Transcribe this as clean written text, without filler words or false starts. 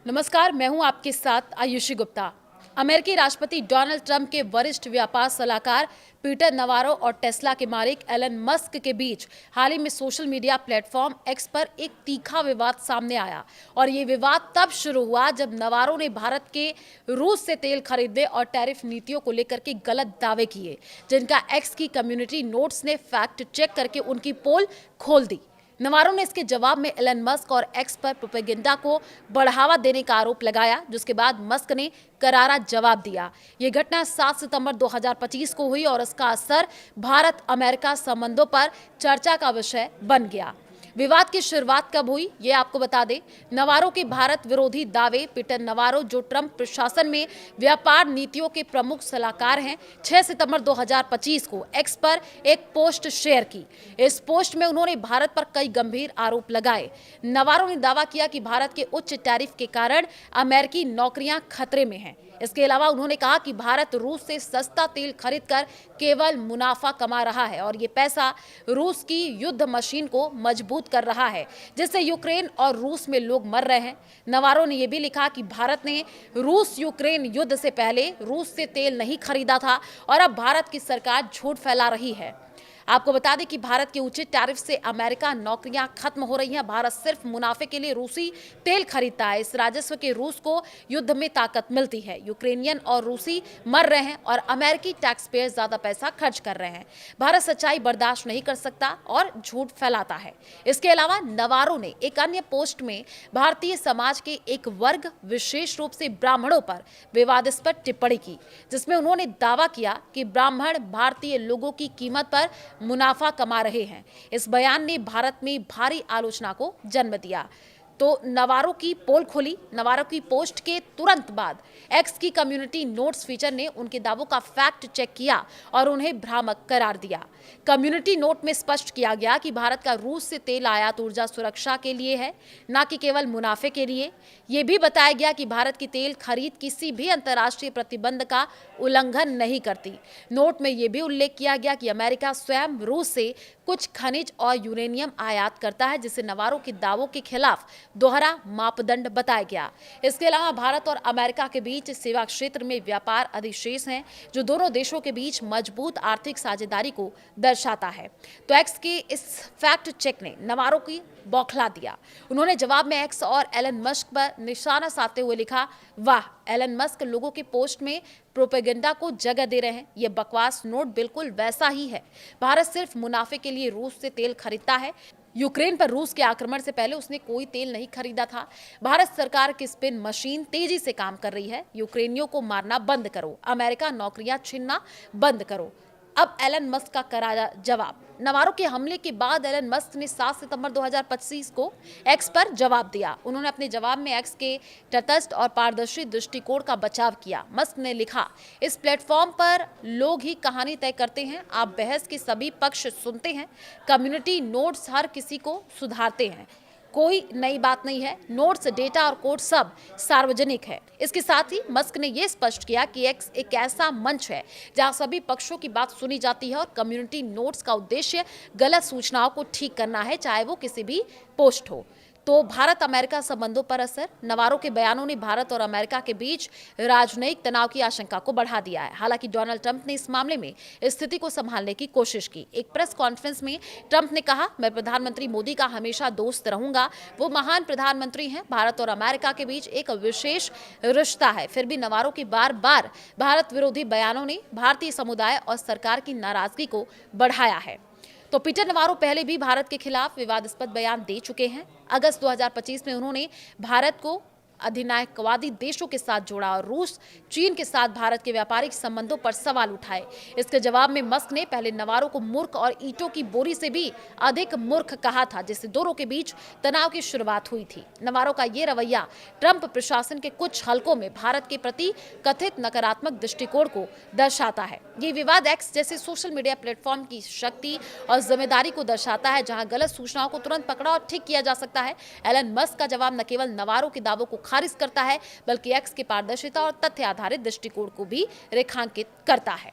नमस्कार, मैं हूं आपके साथ आयुषी गुप्ता। अमेरिकी राष्ट्रपति डोनाल्ड ट्रंप के वरिष्ठ व्यापार सलाहकार पीटर नवारो और टेस्ला के मालिक एलन मस्क के बीच हाल ही में सोशल मीडिया प्लेटफॉर्म एक्स पर एक तीखा विवाद सामने आया। और ये विवाद तब शुरू हुआ जब नवारो ने भारत के रूस से तेल खरीदने और टैरिफ नीतियों को लेकर के गलत दावे किए, जिनका एक्स की कम्युनिटी नोट्स ने फैक्ट चेक करके उनकी पोल खोल दी। नवारो ने इसके जवाब में एलन मस्क और एक्स पर प्रोपेगेंडा को बढ़ावा देने का आरोप लगाया, जिसके बाद मस्क ने करारा जवाब दिया। ये घटना 7 सितंबर 2025 को हुई और इसका असर भारत अमेरिका संबंधों पर चर्चा का विषय बन गया। विवाद की शुरुआत कब हुई, ये आपको बता दें। नवारो के भारत विरोधी दावे। पीटर नवारो, जो ट्रंप प्रशासन में व्यापार नीतियों के प्रमुख सलाहकार हैं, 6 सितंबर 2025 को एक्स पर एक पोस्ट शेयर की। इस पोस्ट में उन्होंने भारत पर कई गंभीर आरोप लगाए। नवारो ने दावा किया कि भारत के उच्च टैरिफ के कारण अमेरिकी नौकरियां खतरे में हैं। इसके अलावा उन्होंने कहा कि भारत रूस से सस्ता तेल खरीदकर केवल मुनाफा कमा रहा है और ये पैसा रूस की युद्ध मशीन को मजबूत कर रहा है, जिससे यूक्रेन और रूस में लोग मर रहे हैं। नवारो ने यह भी लिखा कि भारत ने रूस यूक्रेन युद्ध से पहले रूस से तेल नहीं खरीदा था और अब भारत की सरकार झूठ फैला रही है। आपको बता दें कि भारत के उचित टैरिफ से अमेरिका नौकरियां खत्म हो रही हैं। भारत सिर्फ मुनाफे के लिए रूसी तेल खरीदता है। इस राजस्व के रूस को युद्ध में ताकत मिलती है। यूक्रेनियन और रूसी मर रहे हैं और अमेरिकी टैक्स पेयर ज्यादा पैसा खर्च कर रहे हैं। भारत सच्चाई बर्दाश्त नहीं कर सकता और झूठ फैलाता है। इसके अलावा नवारो ने एक अन्य पोस्ट में भारतीय समाज के एक वर्ग, विशेष रूप से ब्राह्मणों पर विवादास्पद टिप्पणी की, जिसमें उन्होंने दावा किया कि ब्राह्मण भारतीय लोगों की कीमत पर मुनाफा कमा रहे हैं। इस बयान ने भारत में भारी आलोचना को जन्म दिया। तो नवारो की पोल खुली। नवारो की पोस्ट के तुरंत बाद एक्स की कम्युनिटी नोट्स फीचर ने उनके दावों का फैक्ट चेक किया और उन्हें भ्रामक करार दिया। कम्युनिटी नोट में स्पष्ट किया गया कि भारत का रूस से तेल आयात ऊर्जा सुरक्षा के लिए है, न कि केवल मुनाफे के लिए। यह भी बताया गया कि भारत की तेल खरीद किसी भी अंतर्राष्ट्रीय प्रतिबंध का उल्लंघन नहीं करती। नोट में यह भी उल्लेख किया गया कि अमेरिका स्वयं रूस से कुछ खनिज और यूरेनियम आयात करता है, जिसे नवारो के दावों के खिलाफ दोहरा मापदंड बताया गया। इसके अलावा भारत और अमेरिका के बीच सेवा क्षेत्र में व्यापार अधिशेष हैं, जो दोनों देशों के बीच मजबूत आर्थिक साझेदारी को दर्शाता है। तो एक्स के इस फैक्ट चेक ने नवारो की बौखला दिया। उन्होंने जवाब में एक्स और एलन मस्क पर निशाना साधते हुए लिखा, वाह, एलन मस्क लोगों के पोस्ट में प्रोपेगेंडा को जगह दे रहे हैं। यह बकवास नोट बिल्कुल वैसा ही है। भारत सिर्फ मुनाफे के लिए रूस से तेल खरीदता है। यूक्रेन पर रूस के आक्रमण से पहले उसने कोई तेल नहीं खरीदा था। भारत सरकार की स्पिन मशीन तेजी से काम कर रही है। यूक्रेनियों को मारना बंद करो, अमेरिका नौकरियां छीनना बंद करो। अब एलन मस्क का करारा जवाब। नवारो के हमले के बाद एलन मस्क ने 7 सितंबर 2025 को एक्स पर जवाब दिया। उन्होंने अपने जवाब में एक्स के तटस्थ और पारदर्शी दृष्टिकोण का बचाव किया। मस्क ने लिखा, इस प्लेटफॉर्म पर लोग ही कहानी तय करते हैं। आप बहस के सभी पक्ष सुनते हैं। कम्युनिटी नोट्स हर किसी को सुधारते हैं। कोई नई बात नहीं है। नोट्स, डेटा और कोड सब सार्वजनिक है। इसके साथ ही मस्क ने यह स्पष्ट किया कि एक्स एक ऐसा मंच है जहां सभी पक्षों की बात सुनी जाती है और कम्युनिटी नोट्स का उद्देश्य गलत सूचनाओं को ठीक करना है, चाहे वो किसी भी पोस्ट हो। तो भारत अमेरिका संबंधों पर असर। नवारो के बयानों ने भारत और अमेरिका के बीच राजनयिक तनाव की आशंका को बढ़ा दिया है। हालांकि डोनाल्ड ट्रंप ने इस मामले में स्थिति को संभालने की कोशिश की। एक प्रेस कॉन्फ्रेंस में ट्रंप ने कहा, मैं प्रधानमंत्री मोदी का हमेशा दोस्त रहूंगा। वो महान प्रधानमंत्री हैं। भारत और अमेरिका के बीच एक विशेष रिश्ता है। फिर भी नवारो के बार बार भारत विरोधी बयानों ने भारतीय समुदाय और सरकार की नाराजगी को बढ़ाया है। तो पीटर नवारो पहले भी भारत के खिलाफ विवादास्पद बयान दे चुके हैं। अगस्त 2025 में उन्होंने भारत को अधिनायकवादी देशों के साथ जोड़ा और रूस, चीन के साथ भारत के व्यापारिक संबंधों पर सवाल उठाए। इसके जवाब में मस्क ने पहले नवारो को मूर्ख और ईंटों की बोरी से भी अधिक मूर्ख कहा था, जिससे दोनों के बीच तनाव की शुरुआत हुई थी। नवारो का ये रवैया ट्रंप प्रशासन के कुछ हलकों में भारत के प्रति कथित नकारात्मक दृष्टिकोण को दर्शाता है। ये विवाद एक्स जैसे सोशल मीडिया प्लेटफॉर्म की शक्ति और जिम्मेदारी को दर्शाता है, जहां गलत सूचनाओं को तुरंत पकड़ा और ठीक किया जा सकता है। एलन मस्क का जवाब न केवल नवारो के दावों को खारिज करता है, बल्कि एक्स की पारदर्शिता और तथ्य आधारित दृष्टिकोण को भी रेखांकित करता है।